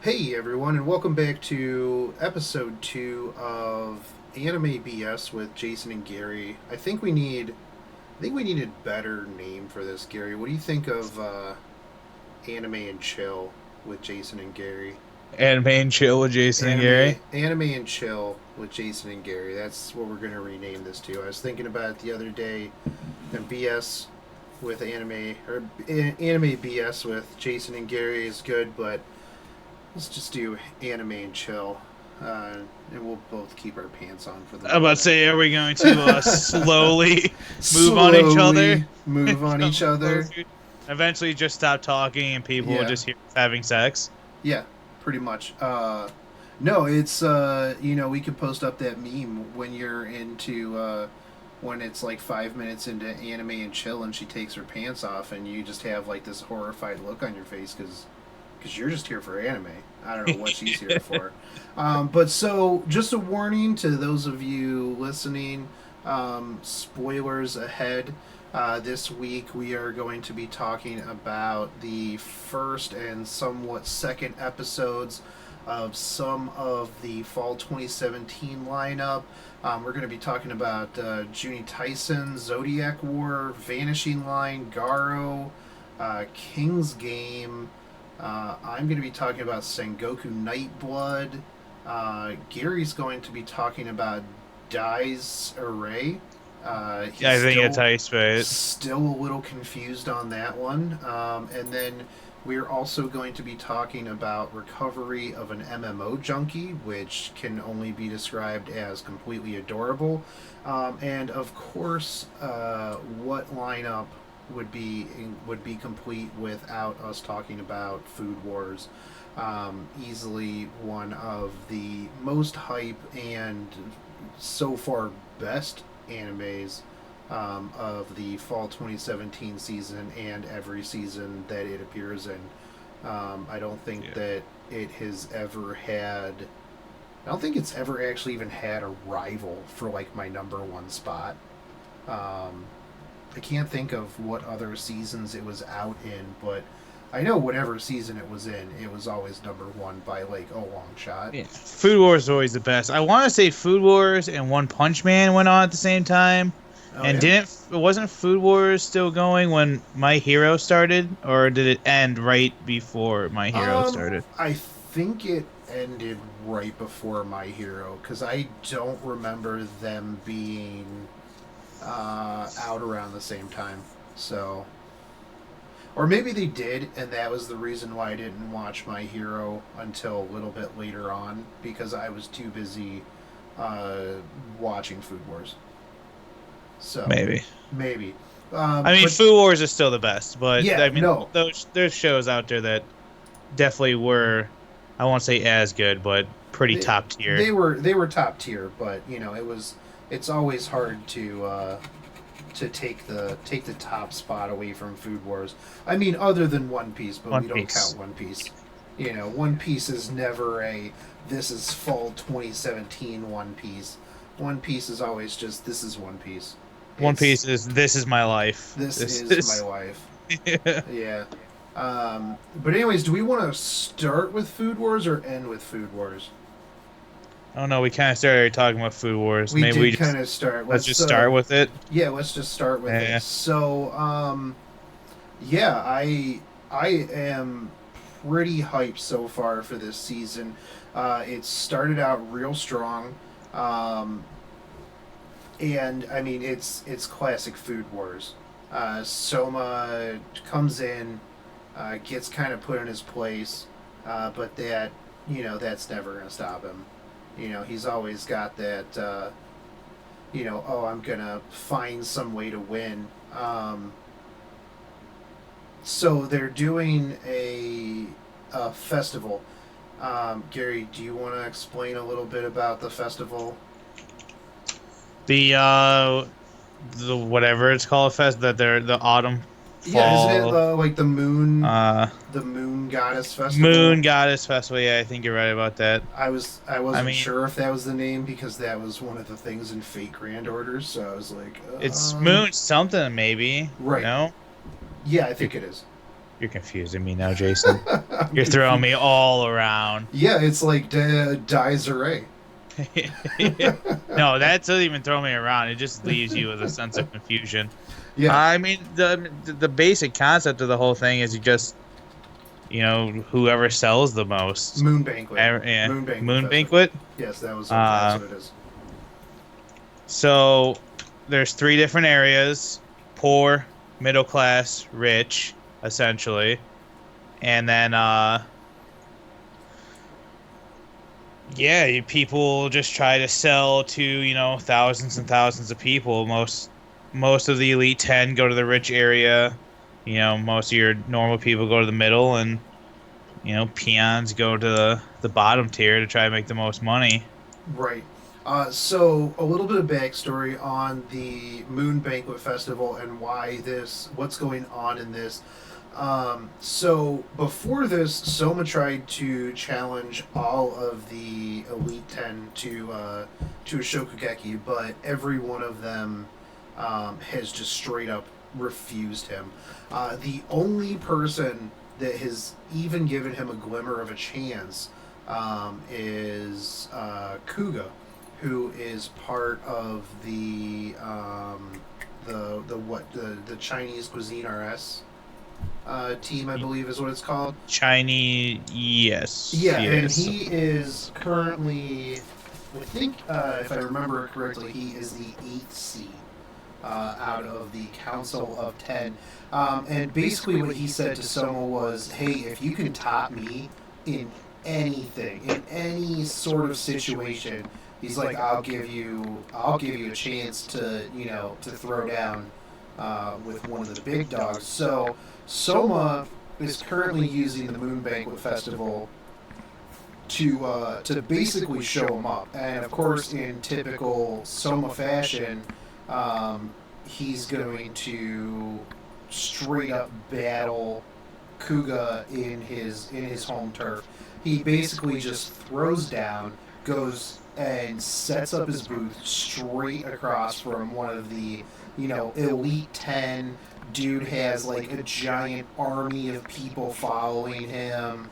Hey everyone, and welcome back to episode 2 of Anime BS with Jason and Gary. I think we need a better name for this, Gary. What do you think of Anime and Chill with Jason and Gary? Anime and chill with Jason and Gary. Anime and Chill with Jason and Gary. That's what we're gonna rename this to. I was thinking about it the other day, and BS with Anime BS with Jason and Gary is good, but let's just do Anime and Chill, and we'll both keep our pants on for the I'm about to moment. say, are we going to slowly move on each other? Slowly move on each Come other. closer? Eventually, just stop talking and people will Yeah, just hear us having sex. yeah, pretty much. No, it's we could post up that meme when you're into when it's like 5 minutes into Anime and Chill, and she takes her pants off, and you just have like this horrified look on your face because you're just here for anime. I don't know what she's here for. But so, just a warning to those of you listening, spoilers ahead. This week we are going to be talking about the first and somewhat second episodes of some of the fall 2017 lineup. We're going to be talking about Juni Taisen, Zodiac War, Vanishing Line, Garo, King's Game. I'm going to be talking about Sengoku Nightblood. Gary's going to be talking about Dai's Irae. Yeah, He's I think it's how you spell it. still a little confused on that one. And then we're also going to be talking about Recovery of an MMO Junkie, which can only be described as completely adorable. And of course, what lineup would be complete without us talking about Food Wars. Easily one of the most hype and so far best animes of the fall 2017 season and every season that it appears in. I don't think Yeah. that it has ever had. I don't think it's ever actually even had a rival for like my number one spot. Um, I can't think of what other seasons it was out in, but I know whatever season it was in, it was always number one by like a long shot. Yeah. Food Wars is always the best. I want to say Food Wars and One Punch Man went on at the same time. Oh And yeah. wasn't Food Wars still going when My Hero started? Or did it end right before My Hero started? I think it ended right before My Hero because I don't remember them being out around the same time. So, or maybe they did, and that was the reason why I didn't watch My Hero until a little bit later on because I was too busy uh, watching Food Wars. So Maybe. maybe. I mean, But Food Wars is still the best, but yeah, I mean, no, there's shows out there that definitely were, I won't say as good, but pretty they, top tier. they were top tier, but it's always hard to take the top spot away from Food Wars. I mean, other than One Piece, but One we don't Piece. count One Piece. One Piece is never this is fall 2017 One Piece. One Piece is always just this is One Piece. One It's Piece is this is my life. this This is my is life. yeah. Yeah. But anyways, do we want to start with Food Wars or end with Food Wars? I don't know. We kind of started talking about Food Wars. We Maybe we did just kind of start. let's just start with it. Yeah, let's just start with Yeah. it. So, yeah, I am pretty hyped so far for this season. It started out real strong, um, and I mean it's classic Food Wars. Soma comes in, gets kind of put in his place, but that's never gonna stop him. He's always got that. Oh, I'm gonna find some way to win. So they're doing a festival. Gary, do you want to explain a little bit about the festival? The the whatever it's called fest that they're the autumn Yeah, isn't it fall like uh the moon goddess festival? moon goddess festival. Yeah, I think you're right about that. I I wasn't mean, sure if that was the name because that was one of the things in Fate Grand Orders. So I was like, it's moon something maybe. right. No. Yeah, I think it is. You're confusing me now, Jason. I'm You're throwing confused. me all around. Yeah, it's like Dies Irae. No, that doesn't even throw me around. It just leaves you with a sense of confusion. Yeah, I mean, the basic concept of the whole thing is you just, whoever sells the most. Moon Banquet. Yeah, Moon Banquet Moon Festival. Banquet. Yes, that's Uh, what it is. so there's three different areas: poor, middle class, rich, essentially. And then yeah, people just try to sell to, thousands and thousands of people. Most of the elite 10 go to the rich area. Most of your normal people go to the middle, and peons go to the bottom tier to try to make the most money. Right. So a little bit of backstory on the Moon Banquet Festival and what's going on in this. So before this, Soma tried to challenge all of the Elite Ten to a Shokugeki, but every one of them has just straight up refused him. The only person that has even given him a glimmer of a chance is Kuga, who is part of the Chinese Cuisine RS team, I believe is what it's called. Chinese, yes, Yeah, and yes. he is currently, I think, if I remember correctly, he is the 8th seed out of the Council of 10. And basically, what he said to Soma was, "Hey, if you can top me in anything, in any sort of situation, he's like, I'll give you a chance to, to throw down with one of the big dogs." So Soma is currently using the Moon Banquet Festival to basically show him up, and of course, in typical Soma fashion, he's going to straight up battle Kuga in his home turf. He basically just throws down, goes and sets up his booth straight across from one of the Elite 10. Dude has like a giant army of people following him.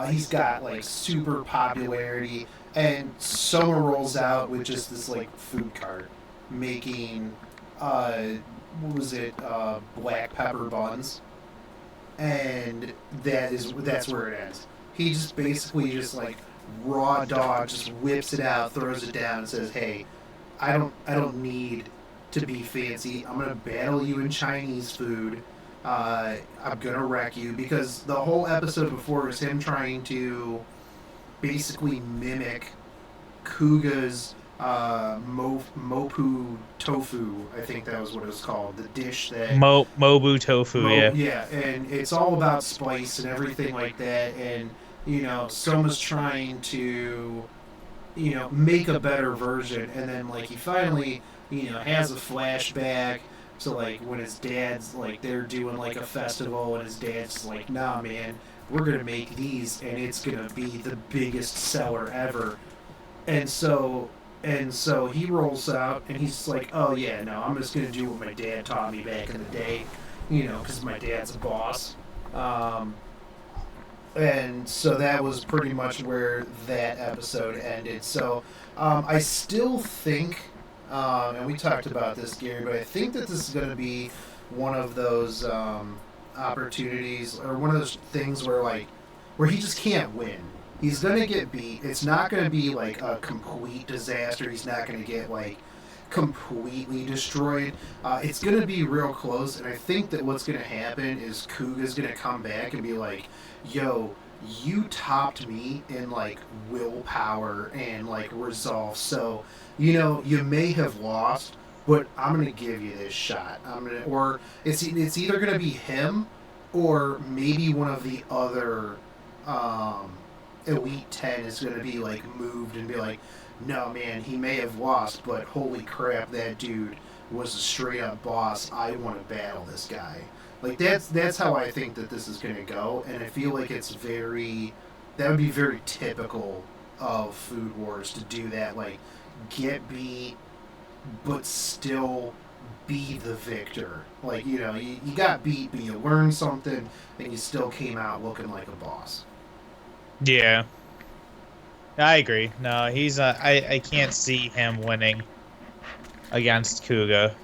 He's got like super popularity, and Soma rolls out with just this like food cart making what was it, black pepper buns, and that's where it ends. He just basically just like raw dog just whips it out, throws it down, and says, "Hey, I don't need to be fancy. I'm gonna battle you in Chinese food. I'm gonna wreck you," because the whole episode before was him trying to basically mimic Kuga's mopu tofu. I think that was what it was called. The dish that Mobu tofu, yeah. yeah, and it's all about spice and everything like that. And Soma's trying to make a better version, and then like he finally has a flashback to like when his dad's like they're doing like a festival, and his dad's like, "Nah, man, we're gonna make these, and it's gonna be the biggest seller ever." And so he rolls out, and he's like, "Oh yeah, no, I'm just gonna do what my dad taught me back in the day, because my dad's a boss." Um, and so that was pretty much where that episode ended. So I still think, and we talked about this, Gary, but I think that this is going to be one of those opportunities, or one of those things where he just can't win. He's going to get beat. It's not going to be like a complete disaster. He's not going to get like completely destroyed. It's going to be real close, and I think that what's going to happen is Kuga's going to come back and be like, "Yo, you topped me in like willpower and like resolve. So, you may have lost, but I'm going to give you this shot. Or it's either going to be him or maybe one of the other Elite 10 is going to be like moved and be like, no, man, he may have lost, but holy crap, that dude was a straight up boss. I want to battle this guy." Like that's how I think that this is going to go, and I feel like that would be very typical of Food Wars to do that. Like get beat, but still be the victor. Like, you got beat, but you learned something, and you still came out looking like a boss. Yeah, I agree. No, he's I can't see him winning against Kuga,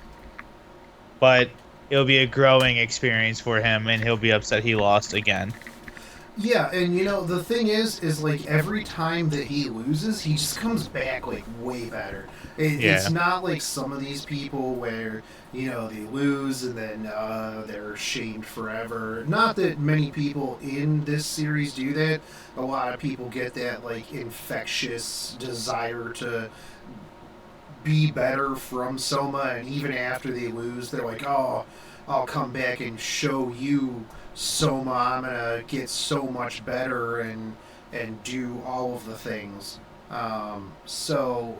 but it'll be a growing experience for him, and he'll be upset he lost again. Yeah, and the thing is like every time that he loses, he just comes back like way better. It's Yeah, not like some of these people where they lose and then they're shamed forever. Not that many people in this series do that. A lot of people get that like infectious desire to be better from Soma, and even after they lose, they're like, "Oh, I'll come back and show you, Soma. I'm gonna get so much better and do all of the things." So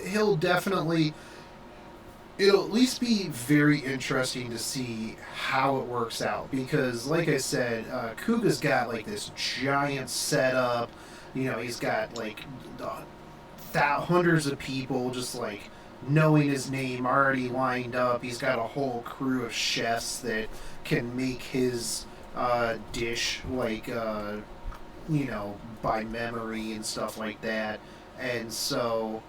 he'll definitely. It'll at least be very interesting to see how it works out because, like I said, Kuga's got like this giant setup. He's got like hundreds of people just like knowing his name already lined up. He's got a whole crew of chefs that can make his dish like by memory and stuff like that. And so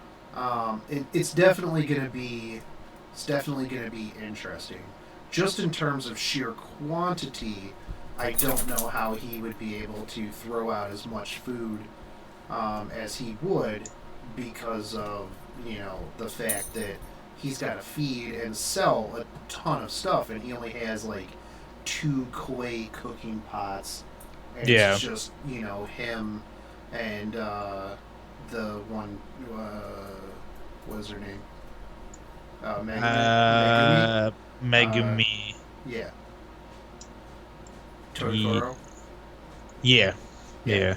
it's definitely gonna be interesting. Just in terms of sheer quantity, I don't know how he would be able to throw out as much food as he would because of the fact that he's got to feed and sell a ton of stuff, and he only has like two clay cooking pots, and yeah. it's just him and the one what was her name, Megumi. Uh, Uh, Megumi. yeah, Ye- Totoro. Yeah, Yeah. yeah,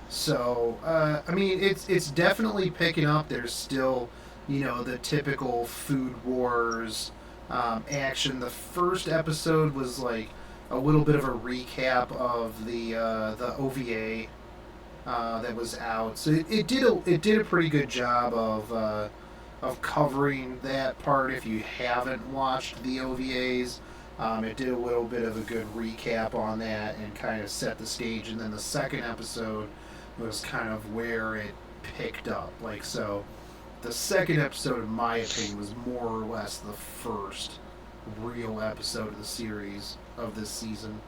So, I mean, it's definitely picking up. There's still, the typical food wars action. The first episode was like a little bit of a recap of the OVA that was out. So it did a pretty good job of covering that part. If you haven't watched the OVAs, it did a little bit of a good recap on that and kind of set the stage. And then the second episode was kind of where it picked up. Like, so the second episode, in my opinion, was more or less the first real episode of the series of this season.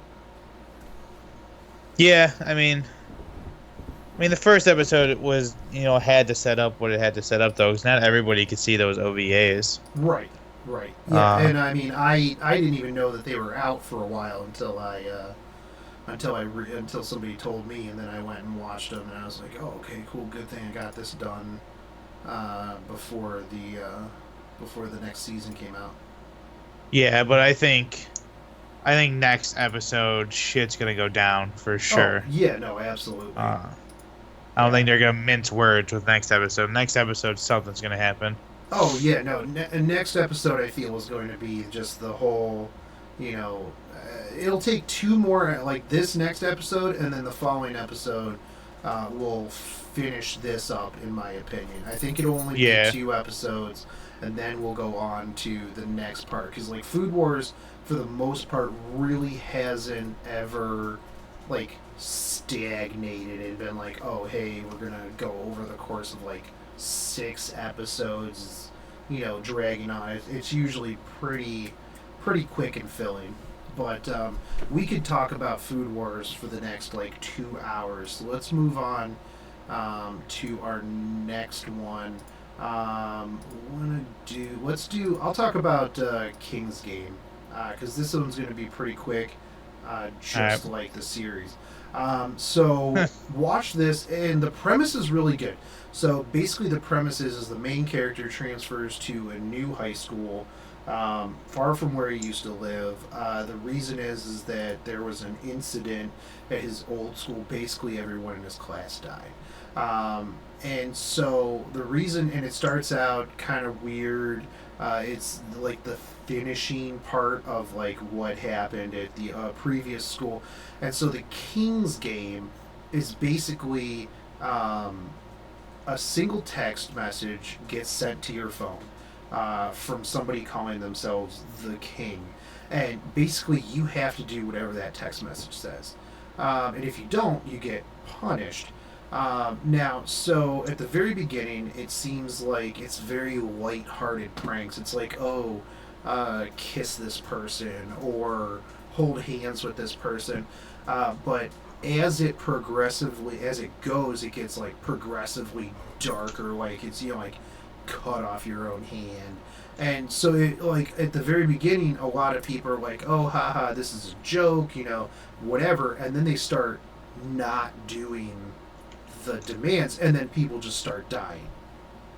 yeah. The first episode was, had to set up what it had to set up, though, because not everybody could see those OVAs. Right, right, yeah. Uh, And I mean, I didn't even know that they were out for a while until somebody told me, and then I went and watched them, and I was like, oh, okay, cool, good thing I got this done before the next season came out. yeah, but I think next episode shit's gonna go down for Oh sure. yeah, no, absolutely. I don't Yeah. think they're gonna mince words with next episode. Next episode, something's gonna happen. Oh yeah, no. Next episode, I feel is going to be just the whole, it'll take two more like this next episode, and then the following episode will finish this up. In my opinion, I think it'll only be Yeah, two episodes, and then we'll go on to the next part because like Food Wars, for the most part, really hasn't ever like stagnated and been like, oh hey, we're gonna go over the course of like 6 episodes, dragging on. It's usually pretty quick and filling. But we could talk about Food Wars for the next like 2 hours. So let's move on to our next one. I'll talk about King's Game because this one's going to be pretty quick, just alright. like the series. So watch this, and the premise is really good. So basically, the premise is the main character transfers to a new high school, far from where he used to live. The reason is that there was an incident at his old school. Basically, everyone in his class died. And so the reason, and it starts out kind of weird. It's like the finishing part of like what happened at the previous school, and so the King's Game is basically a single text message gets sent to your phone. from somebody calling themselves the king. And basically, you have to do whatever that text message says. And if you don't, you get punished. Now, so at the very beginning, it seems like it's very light-hearted pranks. It's like, oh, kiss this person or hold hands with this person. But as it goes, it gets like progressively darker. Like it's like cut off your own hand. And so, like at the very beginning, a lot of people are like, "Oh, haha, this is a joke," whatever. And then they start not doing the demands, and then people just start dying.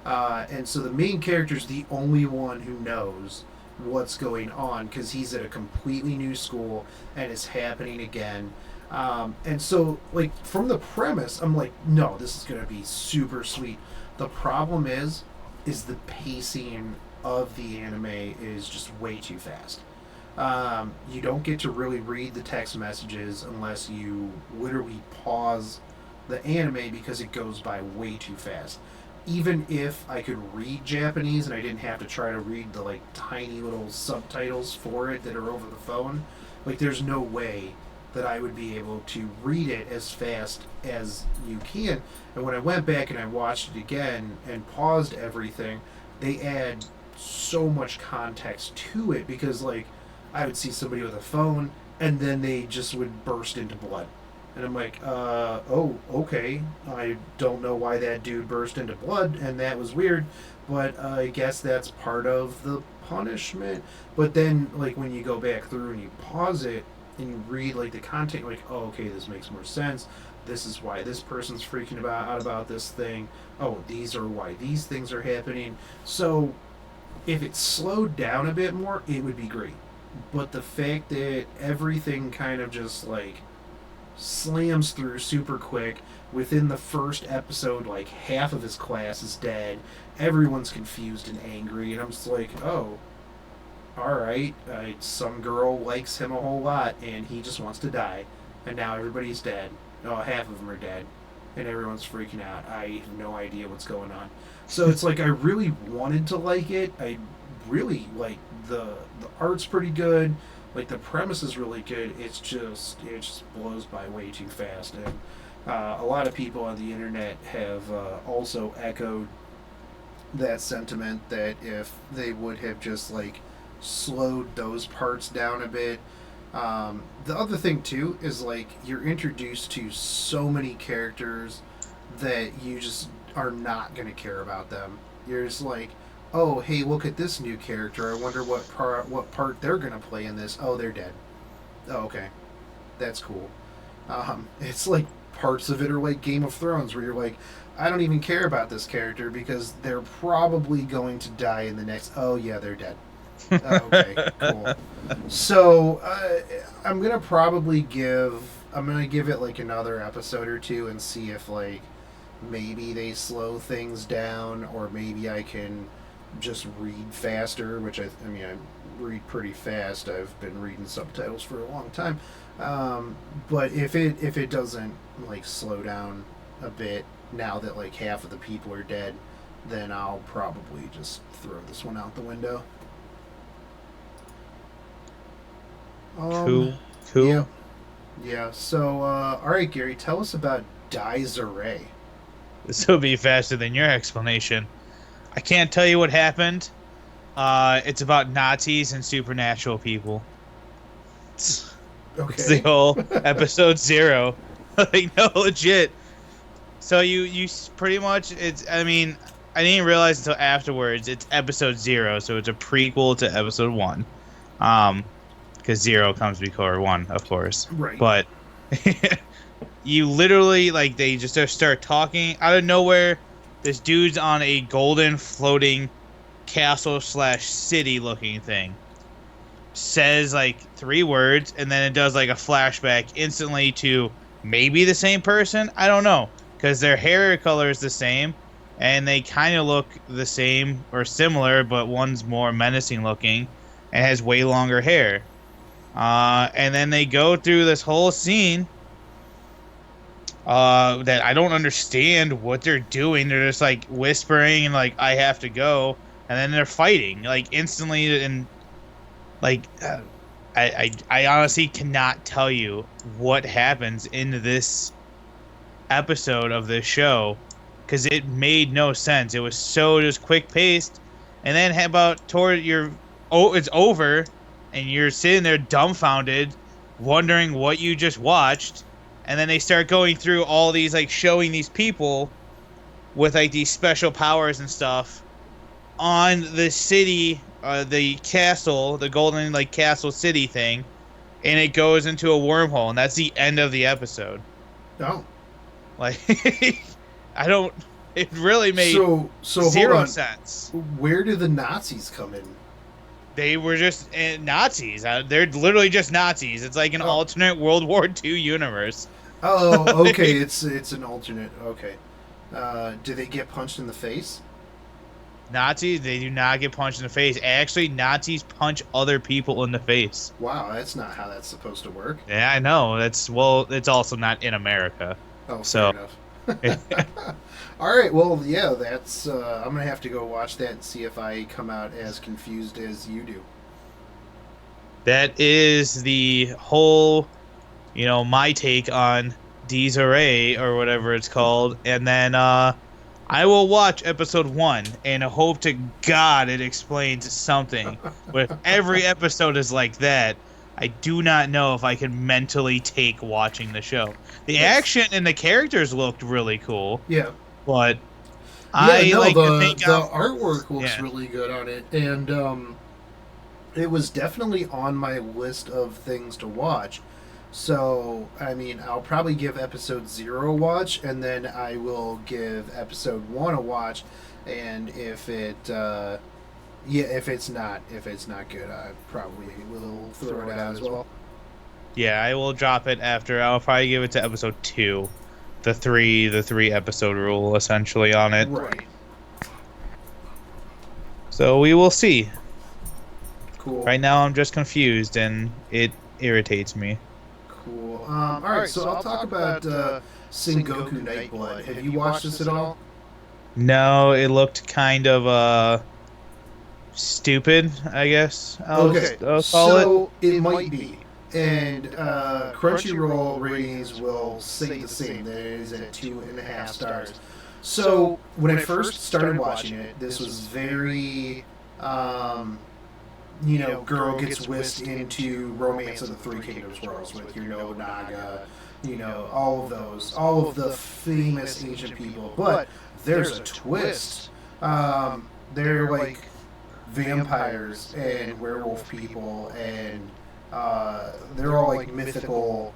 And so the main character's the only one who knows what's going on because he's at a completely new school and it's happening again. And so, like, from the premise, I'm like, no, this is going to be super sweet. The problem is the pacing of the anime is just way too fast. You don't get to really read the text messages unless you literally pause the anime because it goes by way too fast. Even if I could read Japanese and I didn't have to try to read the like tiny little subtitles for it that are over the phone, like there's no way that I would be able to read it as fast as you can. And when I went back and I watched it again and paused everything, they add so much context to it because like I would see somebody with a phone and then they just would burst into blood. And I'm like, oh, okay. I don't know why that dude burst into blood, and that was weird, but I guess that's part of the punishment. But then, like, when you go back through and you pause it and you read, like, the content, like, oh, okay, this makes more sense. This is why this person's freaking out about this thing. Oh, these are why these things are happening. So, if it slowed down a bit more, it would be great. But the fact that everything kind of just, like, slams through super quick. Within the first episode, like half of his class is dead. Everyone's confused and angry, and I'm just like, oh, all right. Some girl likes him a whole lot, and he just wants to die, and now everybody's dead. Oh, half of them are dead, and everyone's freaking out. I have no idea what's going on. So it's like I really wanted to like it. I really like the art's pretty good. Like the premise is really good. It just blows by way too fast, and a lot of people on the internet have also echoed that sentiment that if they would have just like slowed those parts down a bit. The other thing too is like you're introduced to so many characters that you just are not gonna care about them. You're just like, oh, hey, look at this new character. I wonder what part they're gonna play in this. Oh, they're dead. Oh, okay, that's cool. It's like parts of it are like Game of Thrones, where you're like, I don't even care about this character because they're probably going to die in the next. Oh yeah, they're dead. Okay, cool. So I'm gonna probably give it like another episode or two and see if like maybe they slow things down or maybe I can just read faster, which I mean I read pretty fast. I've been reading subtitles for a long time, but if it doesn't like slow down a bit now that like half of the people are dead, then I'll probably just throw this one out the window. Cool. Yeah. Yeah. So, all right, Gary, tell us about Irae. This will be faster than your explanation. I can't tell you what happened. It's about Nazis and supernatural people. It's the whole episode 0. Like, no, legit. So you pretty much, I mean, I didn't realize until afterwards, it's episode 0, so it's a prequel to episode 1. Because 0 comes before 1, of course. Right. But you literally, like, they just start talking out of nowhere. This dude's on a golden floating castle / city looking thing. Says like 3 words, and then it does like a flashback instantly to maybe the same person. I don't know, because their hair color is the same, and they kind of look the same or similar, but one's more menacing looking and has way longer hair. And then they go through this whole scene that I don't understand what they're doing. They're just like whispering and like, I have to go. and then they're fighting like instantly, and like I honestly cannot tell you what happens in this episode of this show because it made no sense. It was so just quick paced, and then about toward your it's over, and you're sitting there dumbfounded, wondering what you just watched, and then they start going through all these like showing these people with like these special powers and stuff on the city, the castle, the golden like castle city thing, and it goes into a wormhole, and that's the end of the episode. Oh. Like, I don't. It really made so zero hold on. sense. Where did the Nazis come in? They were just Nazis. They're literally just Nazis. It's like an alternate World War II universe. Oh, okay. it's an alternate. Okay. Do they get punched in the face? Nazis, they do not get punched in the face. Actually, Nazis punch other people in the face. Wow, that's not how that's supposed to work. Yeah, I know. It's also not in America. Oh, so. Fair enough. All right, well, yeah, that's. I'm gonna have to go watch that and see if I come out as confused as you do. That is the whole, my take on Irae or whatever it's called, and then I will watch episode 1 and hope to God it explains something. But if every episode is like that, I do not know if I can mentally take watching the show. The action and the characters looked really cool. Yeah. But the artwork looks really good on it, and it was definitely on my list of things to watch. So, I mean, I'll probably give episode 0 a watch, and then I will give episode 1 a watch, and if it's not good, I probably will throw it out as well. Yeah, I will drop it after. I'll probably give it to episode 2. The three episode rule essentially on it. Right. So we will see. Cool. Right now I'm just confused and it irritates me. Cool. All right, so I'll talk about Sengoku Nightblood. Have you watched this at all? No, it looked kind of stupid, I guess. I'll call it might be. And Crunchyroll ratings will say the same. That it is at 2.5 stars. So when I first started watching it, this was very, girl gets whisked into Romance of the Three Kingdoms worlds with your Nobunaga, all of those, all of the famous ancient people. But there's a twist. They're like vampires and werewolf people, and they're all like mythical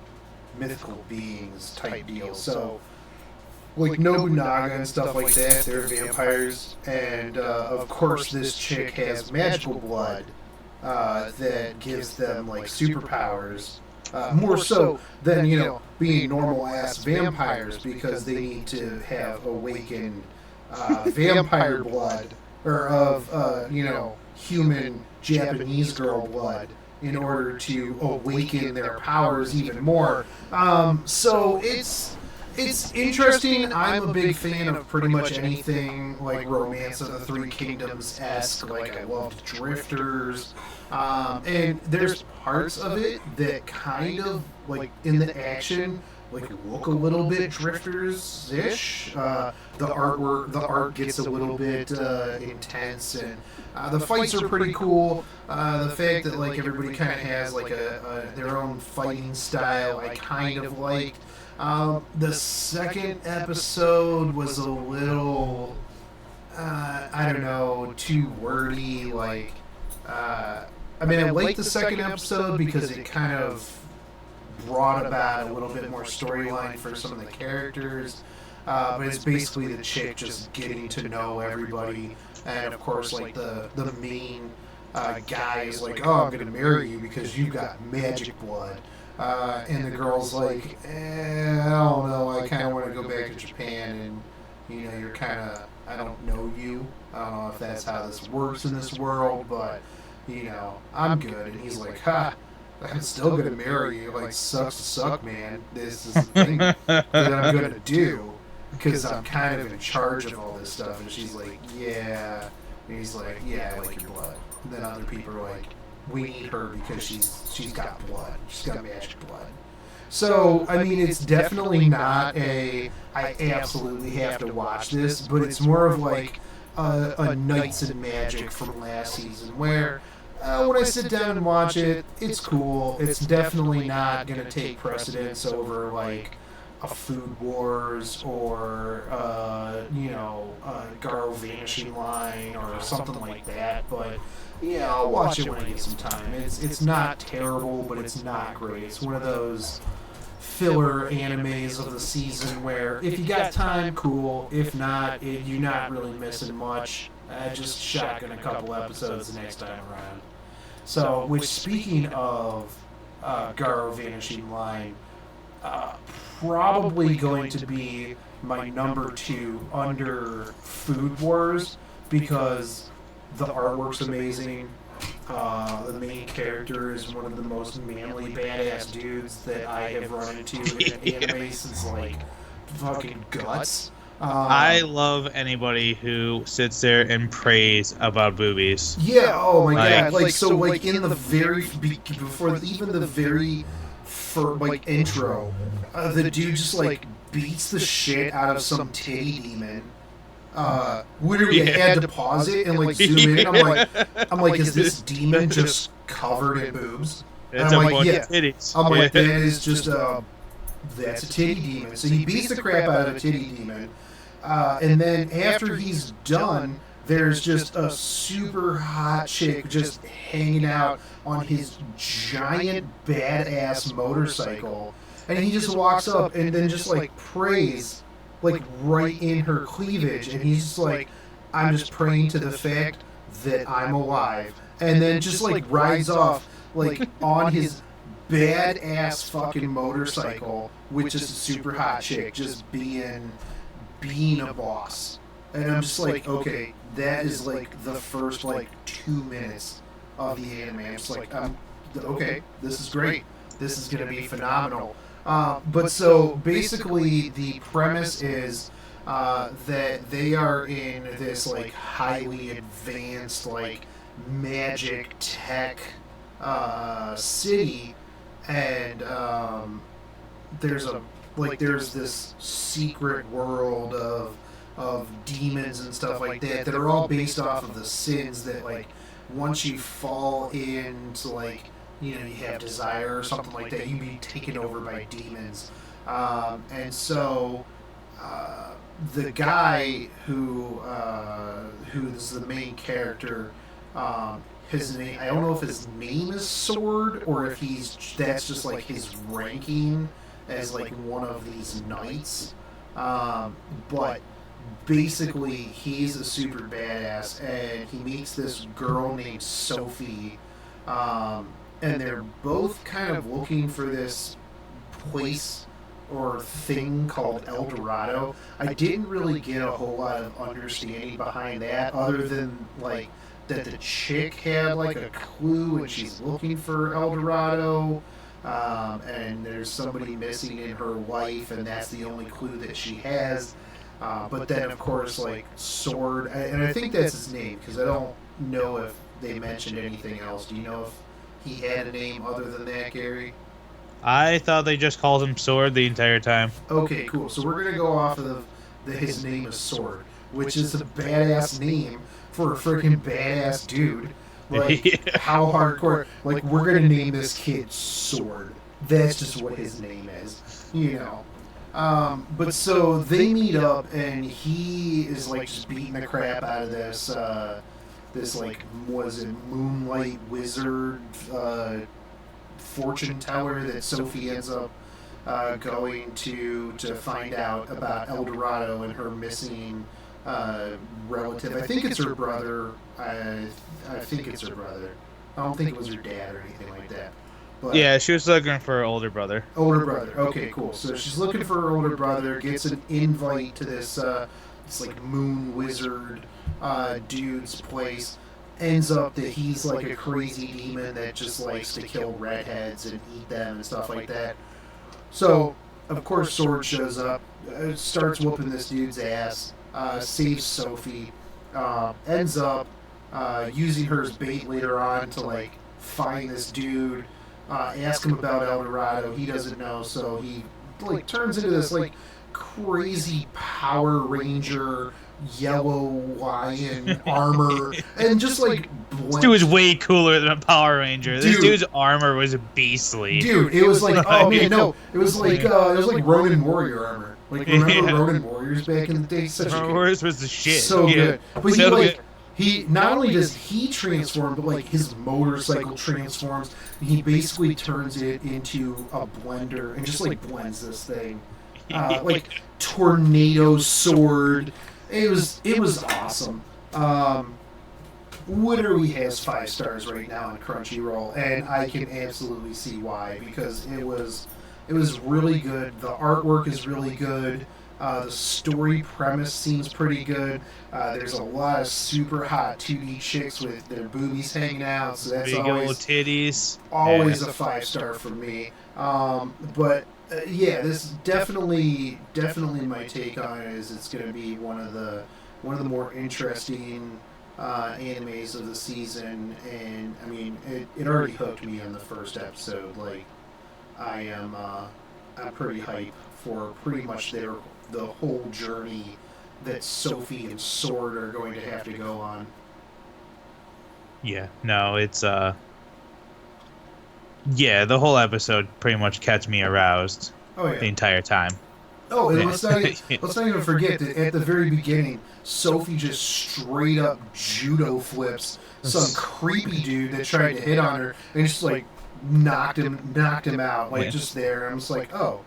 beings type deal. So like Nobunaga and stuff like that, they're vampires, and of course this chick has magical blood that gives them like superpowers, more so than being normal ass vampires, because they need to have awakened vampire blood, or of human Japanese girl blood, in order to awaken their powers even more. So it's interesting. I'm a big fan of pretty much anything like Romance of the Three Kingdoms-esque. Like, I loved Drifters. And there's parts of it that kind of, like, in the action, like, look a little bit Drifters-ish. The art gets a little bit intense, and the fights are pretty cool. The fact that like everybody kind of has like their own fighting style, I kind of liked. The second episode was a little, I don't know, too wordy. Like, I liked the second episode because it kind of brought about a little bit more storyline for some of the characters. But it's basically the chick just getting to know everybody, and of course, like the main guy is like, "Oh, I'm gonna marry you because you got magic blood," and the girl's like, "I don't know. I kind of want to go back to Japan, and you're kind of, I don't know you. I don't know if that's how this works in this world, but I'm good." And he's like, "Ha. I'm still gonna marry you. Like, sucks to suck, man. This is the thing that I'm gonna do, because I'm kind of in charge of all this stuff." And she's like, "Yeah, And he's like, yeah, I like your blood. And then other people are like, we need her because she's got blood. She's got magic blood. So, I mean, it's definitely not I absolutely have to watch this, but it's more of like a Knights and Magic from last season, where when I sit down and watch it, it's cool. It's definitely not going to take precedence over, like, a Food Wars or, Garo Vanishing Line or something like that, but yeah, I'll watch it when I get some time. It's not terrible, but it's not great. It's one of those filler animes of the season where if you got time, cool. If not, you're not really missing much. Just shotgun a couple episodes the next time around. So, which speaking of Garo Vanishing Line, probably going to be my number 2 under Food Wars because the artwork's amazing. The main character is one of the most manly, badass dudes that I have run into in anime since, like, fucking Guts. I love anybody who sits there and prays about boobies. Yeah, oh my god. Like, so, like, in the very, before even the very, intro, the dude just, like, beats the shit out of some titty demon. Literally, I had to pause it and, like, zoom in. I'm like, is this demon just covered in boobs? It's I'm like, yeah. Titties. I'm like, that is just that's a titty demon. So he beats the crap out of a titty demon, and then after he's done, there's just a super hot chick just hanging out on his giant badass motorcycle, and he just walks up and then just, like, prays, like, right in her cleavage, and he's just like, I'm just praying to the fact that I'm alive, and then just, like, rides off, like, on his badass fucking motorcycle with just a super hot chick just being a boss. And I'm just like, okay, that is, like, the first, like, 2 minutes of the anime. I'm just like, okay, this is great. This is gonna be phenomenal. But so basically, the premise is that they are in this, like, highly advanced, like, magic tech city, and there's this secret world of demons and stuff like that are all based off of the sins that, like, once you fall into, like, you have desire or something like that, you be taken over by demons. And so the guy who's the main character, his name, I don't know if his name is Sword or if that's just, like, his ranking as, like, one of these knights. But basically, he's a super badass, and he meets this girl named Sophie, and they're both kind of looking for this place or thing called El Dorado. I didn't really get a whole lot of understanding behind that, other than, like, that the chick had, like, a clue and she's looking for El Dorado, and there's somebody missing in her life, and that's the only clue that she has. But then, of course, like, Sword, and I think that's his name, because I don't know if they mentioned anything else. Do you know if he had a name other than that, Gary? I thought they just called him Sword the entire time. Okay, cool. So we're going to go off of his name is Sword, which is a badass name for a freaking badass dude. Like, yeah. How hardcore. Like, we're going to name this kid Sword. That's just what his name is, But so they meet up, and he is, like, just beating the crap out of this, like, was it Moonlight Wizard, fortune teller that Sophie ends up going to find out about El Dorado and her missing relative. I think it's her brother. I think it's her brother. I don't think it was her dad or anything like that. But yeah, she was looking for her older brother. Older brother. Okay, cool. So she's looking for her older brother, gets an invite to this like, moon wizard dude's place. Ends up that he's, like, a crazy demon that just likes to kill redheads and eat them and stuff like that. So, of course, Sword shows up, starts whooping this dude's ass, saves Sophie, ends up using her as bait later on to like find this dude, ask him about El Dorado. He doesn't know, so he like turns into this like crazy Power Ranger yellow lion armor and just like This dude was way cooler than a Power Ranger. This Dude. dude's armor was beastly. Dude, it was like, oh man, no, it was like Ronin Warrior armor. Like, remember Yeah. Ronin Warriors back in the day? Such a good, Wars was the shit. so Yeah. good. But So he good. he not only does he transform, but like his motorcycle transforms. He basically turns it into a blender and just like blends this thing, like tornado sword. It was awesome. Literally has 5 stars right now on Crunchyroll, and I can absolutely see why, because it was really good. The artwork is really good. The story premise seems pretty good. There's a lot of super hot 2D chicks with their boobies hanging out, so that's Big old titties. always Yeah. a 5-star for me. But yeah, this definitely my take on it is it's going to be one of the more interesting animes of the season, and I mean it already hooked me on the first episode. Like I'm pretty hype for pretty much the whole journey that Sophie and Sword are going to have to go on. Yeah. No, it's yeah, the whole episode pretty much kept me aroused Oh the yeah. entire time. Oh, and Yeah. let's not even forget that at the very beginning, Sophie just straight up judo flips some creepy dude that tried to hit on her, and just like knocked him out, like Yeah. just there. I'm just like, oh,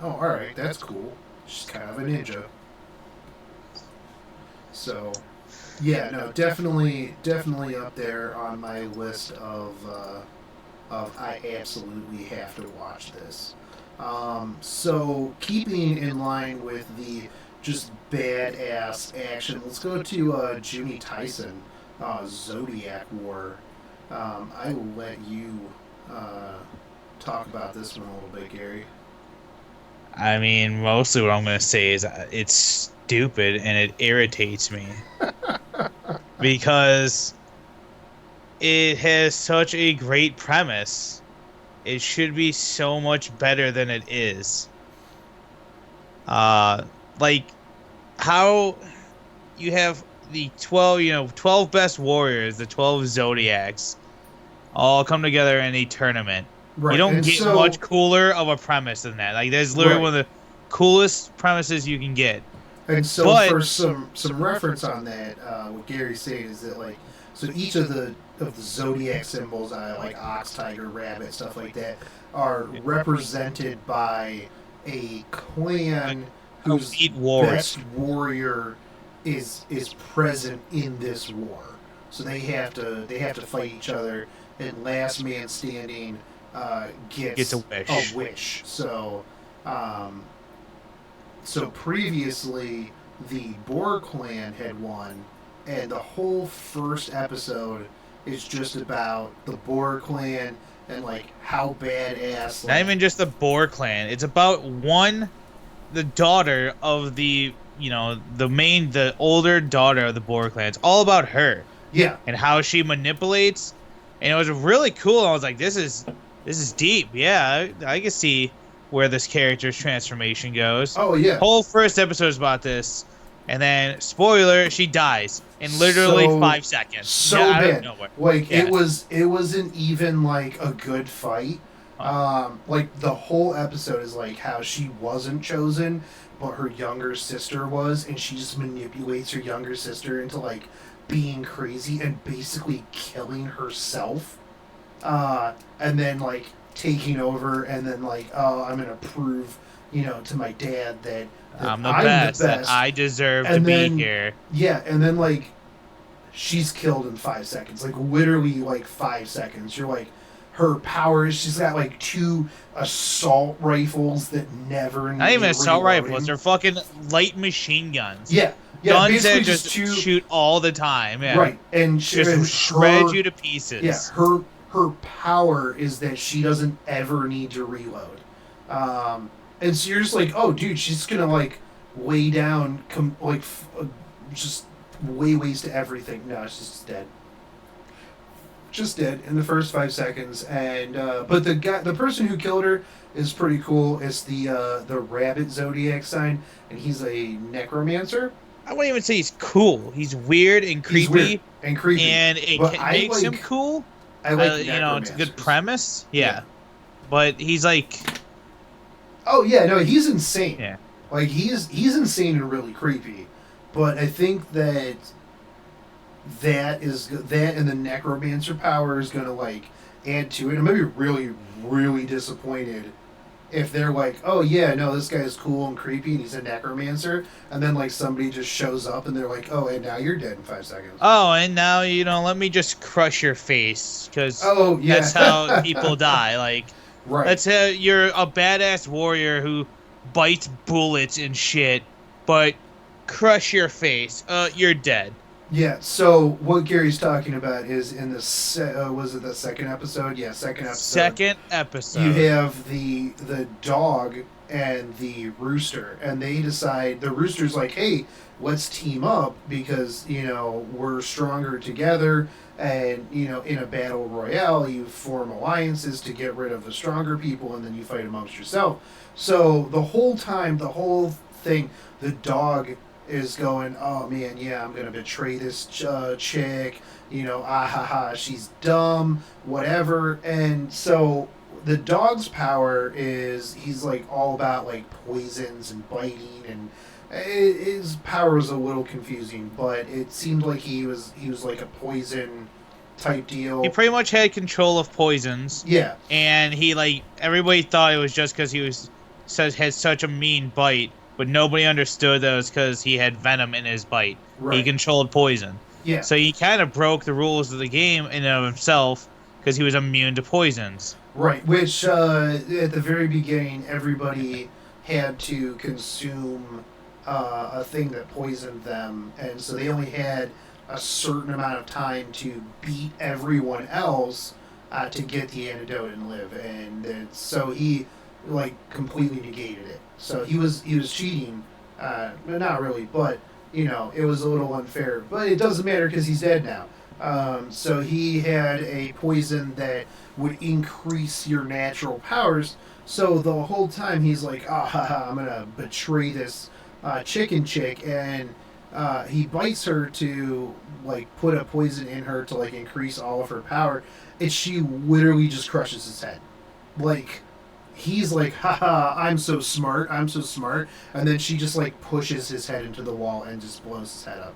all right, that's cool. She's kind of a ninja. So, yeah, no, definitely up there on my list of I absolutely have to watch this. So, keeping in line with the just badass action, let's go to Juni Taisen, Zodiac War. I will let you talk about this one a little bit, Gary. I mean, mostly what I'm gonna say is it's stupid and it irritates me because it has such a great premise. It should be so much better than it is. Like how you have the 12 best warriors, the 12 zodiacs, all come together in a tournament. Right. You don't and get so, much cooler of a premise than that. Like there's literally Right. one of the coolest premises you can get. And so, But- for some reference on that, what Gary's saying is that like, so each of the zodiac symbols, like ox, tiger, rabbit, stuff like that, are represented by a clan whose Elite warriors. best warrior is present in this war. So they have to fight each other, and last man standing gets a wish. So, so previously the Boar clan had won, and the whole first episode is just about the Boar clan and like how badass. Not Like, even just the Boar clan. It's about the daughter of the the older daughter of the Boar clan. It's all about her yeah, and how she manipulates. And it was really cool. I was like, this is deep. Yeah, I can see where this character's transformation goes. oh yeah. Whole first episode is about this, and then spoiler, she dies in literally So- 5 seconds. So out of bad. nowhere. Like Yeah. it wasn't even like a good fight. Like the whole episode is like how she wasn't chosen, but her younger sister was, and she just manipulates her younger sister into like being crazy and basically killing herself. And then like taking over, and then like, oh, I'm gonna prove, to my dad that I'm the I'm best. the That best. I deserve to And be then- here. Yeah, and then like she's killed in 5 seconds. Like literally like 5 seconds. You're like, her powers, she's got like 2 assault rifles that never Not even need assault reloading. rifles. They're fucking light machine guns. Yeah. Yeah, Guns basically that just two shoot all the time. Yeah. right. And Just shred you to pieces. Yeah, her power is that she doesn't ever need to reload. And so you're just like, oh dude, she's gonna like lay down just way wastes everything. No, it's just dead. Just dead in the first 5 seconds. And but the person who killed her is pretty cool. It's the rabbit zodiac sign, and he's a necromancer. I wouldn't even say he's cool. He's weird and creepy. He's weird and creepy, and it but makes him cool. I like you know, it's a good premise. Yeah. Yeah. But he's like, oh yeah, no, he's insane. yeah, Like he's insane and really creepy. But I think that and the necromancer power is gonna like add to it. I'm gonna be really, really disappointed if they're like, oh yeah, no, this guy's cool and creepy and he's a necromancer, and then like somebody just shows up and they're like, oh, and now you're dead in 5 seconds. oh, and now let me just crush your face because Oh yeah, that's how people die. Like, right. that's how you're a badass warrior who bites bullets and shit, but crush your face. You're dead. Yeah, so what Gary's talking about is in the was it the second episode? Yeah, second episode. Second episode. You have the dog and the rooster, and they decide the rooster's like, hey, let's team up because we're stronger together, and in a battle royale you form alliances to get rid of the stronger people, and then you fight amongst yourself. So the whole thing, the dog is going, oh man, yeah, I'm gonna betray this chick, she's dumb, whatever. And so the dog's power is he's like all about like poisons and biting, and his power was a little confusing, but it seemed like he was like a poison type deal. He pretty much had control of poisons. Yeah, and he everybody thought it was just because he had such a mean bite. But nobody understood that it was because he had venom in his bite. Right. He controlled poison. Yeah. So he kind of broke the rules of the game in and of himself because he was immune to poisons. Right, which at the very beginning, everybody had to consume a thing that poisoned them, and so they only had a certain amount of time to beat everyone else to get the antidote and live. And so he completely negated it. So he was cheating, not really, but it was a little unfair. But it doesn't matter because he's dead now. So he had a poison that would increase your natural powers. So the whole time he's like, I'm gonna betray this chicken chick, and he bites her to put a poison in her to increase all of her power, and she literally just crushes his head. He's like, haha, I'm so smart, and then she just pushes his head into the wall and just blows his head up.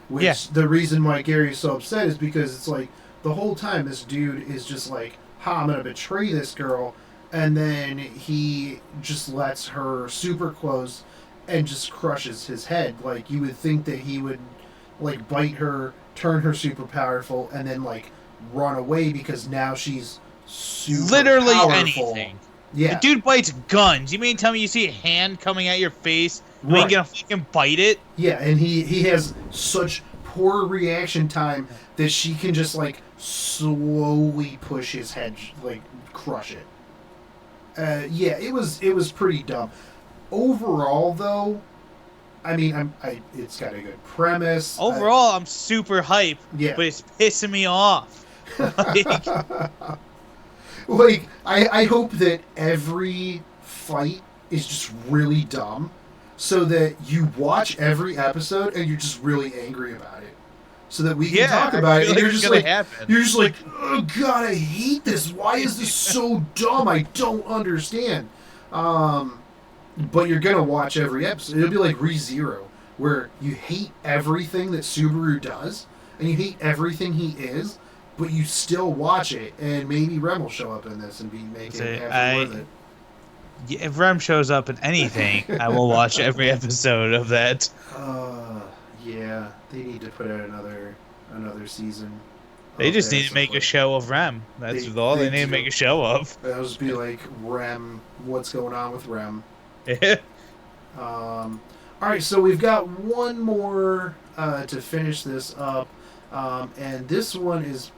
Which the reason why Gary's so upset is because it's the whole time this dude is just I'm gonna betray this girl, and then he just lets her super close and just crushes his head. You would think that he would bite her, turn her super powerful, and then run away because now she's super literally powerful. Anything. Yeah. The dude bites guns. You mean tell me you see a hand coming at your face and Right. you gonna fucking bite it? Yeah, and he has such poor reaction time that she can just slowly push his head, crush it. Yeah, it was pretty dumb. Overall, though, I mean, it's got a good premise. Overall, I'm super hype. Yeah. But it's pissing me off. I hope that every fight is just really dumb, so that you watch every episode and you're just really angry about it, so that we can talk about it. And you're just oh god, I hate this. Why is this so dumb? I don't understand. But you're gonna watch every episode. It'll be like ReZero, where you hate everything that Subaru does, and you hate everything he is, but you still watch it, and maybe Rem will show up in this and make it actually worth it. Yeah, if Rem shows up in anything, I will watch every episode of that. Yeah, they need to put out another season. They just need to make a show of Rem. That's all they need to make a show of. That'll just be like Rem, what's going on with Rem? Yeah. All right, so we've got one more to finish this up, and this one is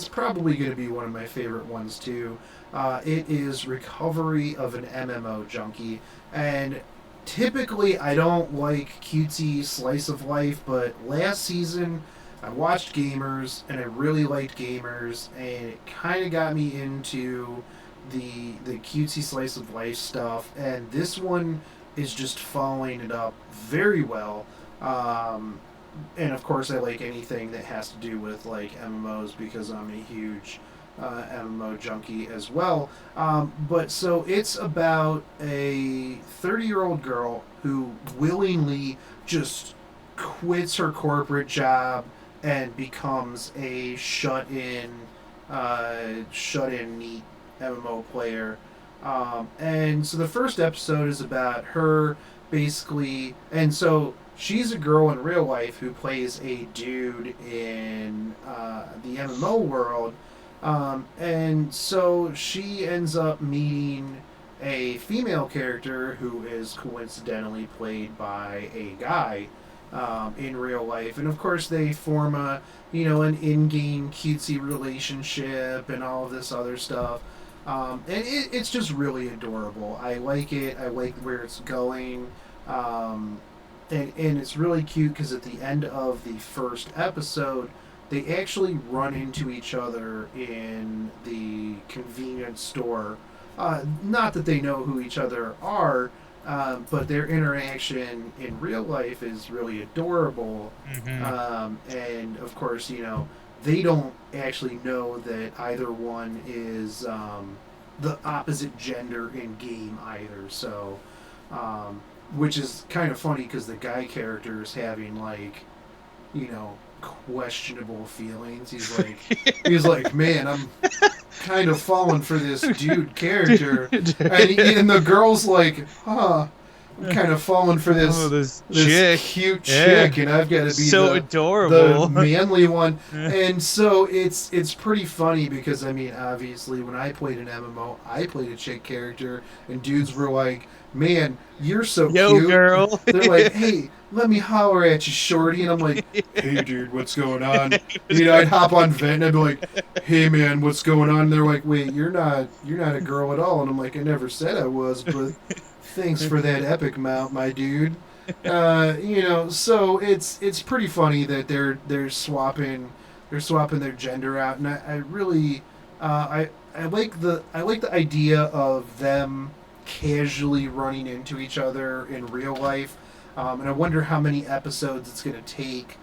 probably going to be one of my favorite ones too. It is Recovery of an MMO Junkie, and typically I don't like cutesy slice of life, but last season I watched Gamers and I really liked Gamers, and it kind of got me into the cutesy slice of life stuff. And this one is just following it up very well. Um, and of course, I like anything that has to do with like MMOs because I'm a huge MMO junkie as well. But so it's about a 30-year-old girl who willingly just quits her corporate job and becomes a shut in neat MMO player. And so the first episode is about her basically, and so she's a girl in real life who plays a dude in the MMO world. And so she ends up meeting a female character who is coincidentally played by a guy in real life, and of course they form an in-game cutesy relationship and all of this other stuff. And it's just really adorable. I like it. I like where it's going. And it's really cute because at the end of the first episode, they actually run into each other in the convenience store. Not that they know who each other are, but their interaction in real life is really adorable. And of course, they don't actually know that either one is the opposite gender in game either. So, which is kind of funny because the guy character is having questionable feelings. He's like, man, I'm kind of falling for this dude character, and the girl's like, huh. I'm kind of falling for this chick. Cute chick, and I've got to be so adorable, the manly one. And so it's pretty funny because obviously when I played an MMO, I played a chick character, and dudes were like, "Man, you're so cute, girl." They're like, "Hey, let me holler at you, shorty," and I'm like, "Hey, dude, what's going on?" I'd hop on Vent and I'd be like, "Hey, man, what's going on?" And they're like, "Wait, you're not a girl at all," and I'm like, "I never said I was, but." Thanks for that epic mount, my dude. So it's pretty funny that they're swapping their gender out, and I really I like the idea of them casually running into each other in real life, and I wonder how many episodes it's going to take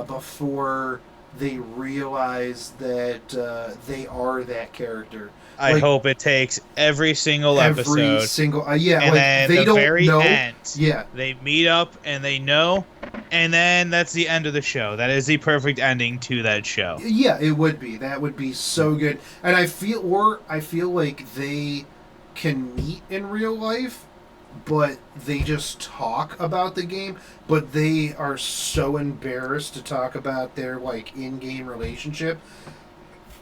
before they realize that they are that character. I hope it takes every single episode. Every single, yeah. And then they the don't very know. end, yeah, they meet up and they know, and then that's the end of the show. That is the perfect ending to that show. Yeah, it would be. That would be so good. And I feel like they can meet in real life, but they just talk about the game. But they are so embarrassed to talk about their in-game relationship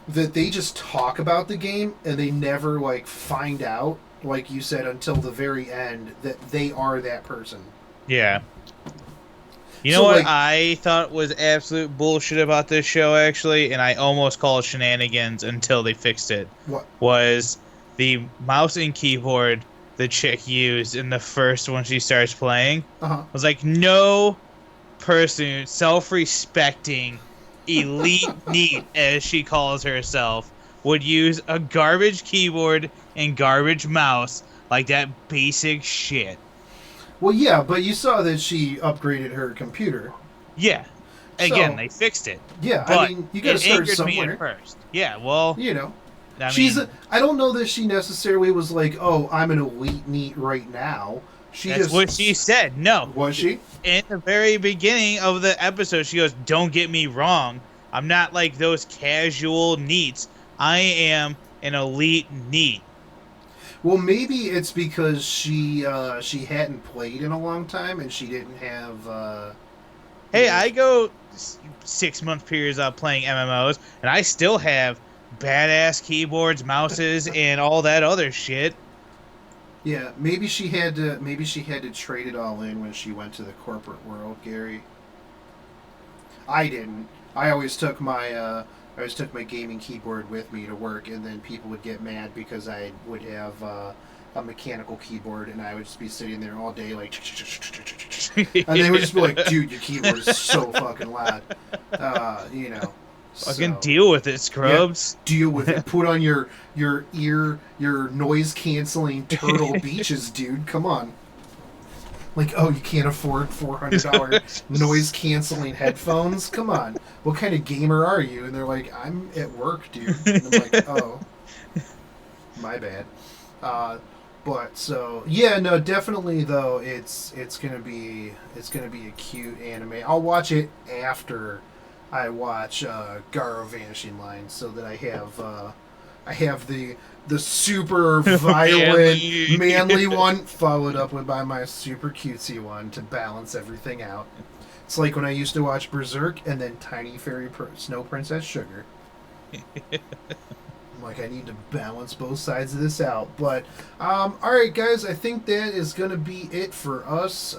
that they just talk about the game and they never find out, like you said, until the very end that they are that person. Yeah. You know what I thought was absolute bullshit about this show, actually, and I almost called shenanigans until they fixed it. What? Was the mouse and keyboard the chick used in the first when she starts playing. Uh-huh. I was like, no person, self-respecting, elite neat, as she calls herself, would use a garbage keyboard and garbage mouse like that basic shit. Well, yeah, but you saw that she upgraded her computer. Yeah. Again, they fixed it. Yeah, but you gotta start somewhere. Me at first. Yeah, well... I don't know that she necessarily was like, oh, I'm an elite neat right now. That's what she said. No. Was she? In the very beginning of the episode, she goes, don't get me wrong. I'm not like those casual neats. I am an elite neat. Well, maybe it's because she hadn't played in a long time and she didn't have... Hey, I go 6-month periods of playing MMOs, and I still have badass keyboards, mouses, and all that other shit. Yeah, maybe she had to trade it all in when she went to the corporate world, Gary. I didn't. I always took my gaming keyboard with me to work, and then people would get mad because I would have a mechanical keyboard, and I would just be sitting there all day like, and they would just be like, "Dude, your keyboard is so fucking loud," you know. Fucking So deal with it, yeah, scrubs. deal with it. Put on your noise canceling Turtle Beaches, dude. Come on. Like, oh, you can't afford $400 noise canceling headphones? Come on. What kind of gamer are you? And they're like, I'm at work, dude. And I'm like, oh, my bad. But so yeah, no, definitely though, it's gonna be a cute anime. I'll watch it after I watch Garo Vanishing Line, so that I have the super violent, manly one followed up with by my super cutesy one to balance everything out. It's like when I used to watch Berserk and then Tiny Fairy Snow Princess Sugar. I'm like, I need to balance both sides of this out. But, alright, guys, I think that is going to be it for us.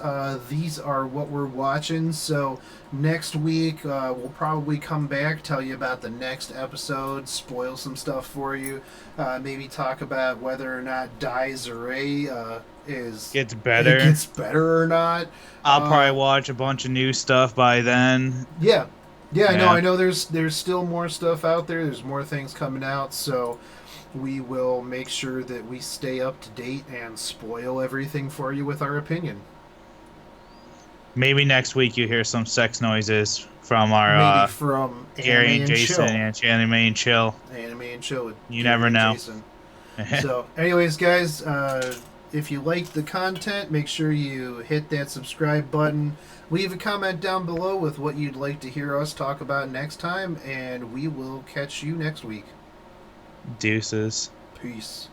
These are what we're watching. So, next week, we'll probably come back, tell you about the next episode, spoil some stuff for you, maybe talk about whether or not Irae Gets better. gets better or not. I'll probably watch a bunch of new stuff by then. Yeah. Yeah, Yeah. no, I know there's still more stuff out there. There's more things coming out, so we will make sure that we stay up to date and spoil everything for you with our opinion. Maybe next week you hear some sex noises from our Maybe from Gary Anime and Jason and Anime and Chill. Anime and Chill with You Gary never and know. Jason. So, anyways, guys, if you like the content, make sure you hit that subscribe button. Leave a comment down below with what you'd like to hear us talk about next time, and we will catch you next week. Deuces. Peace.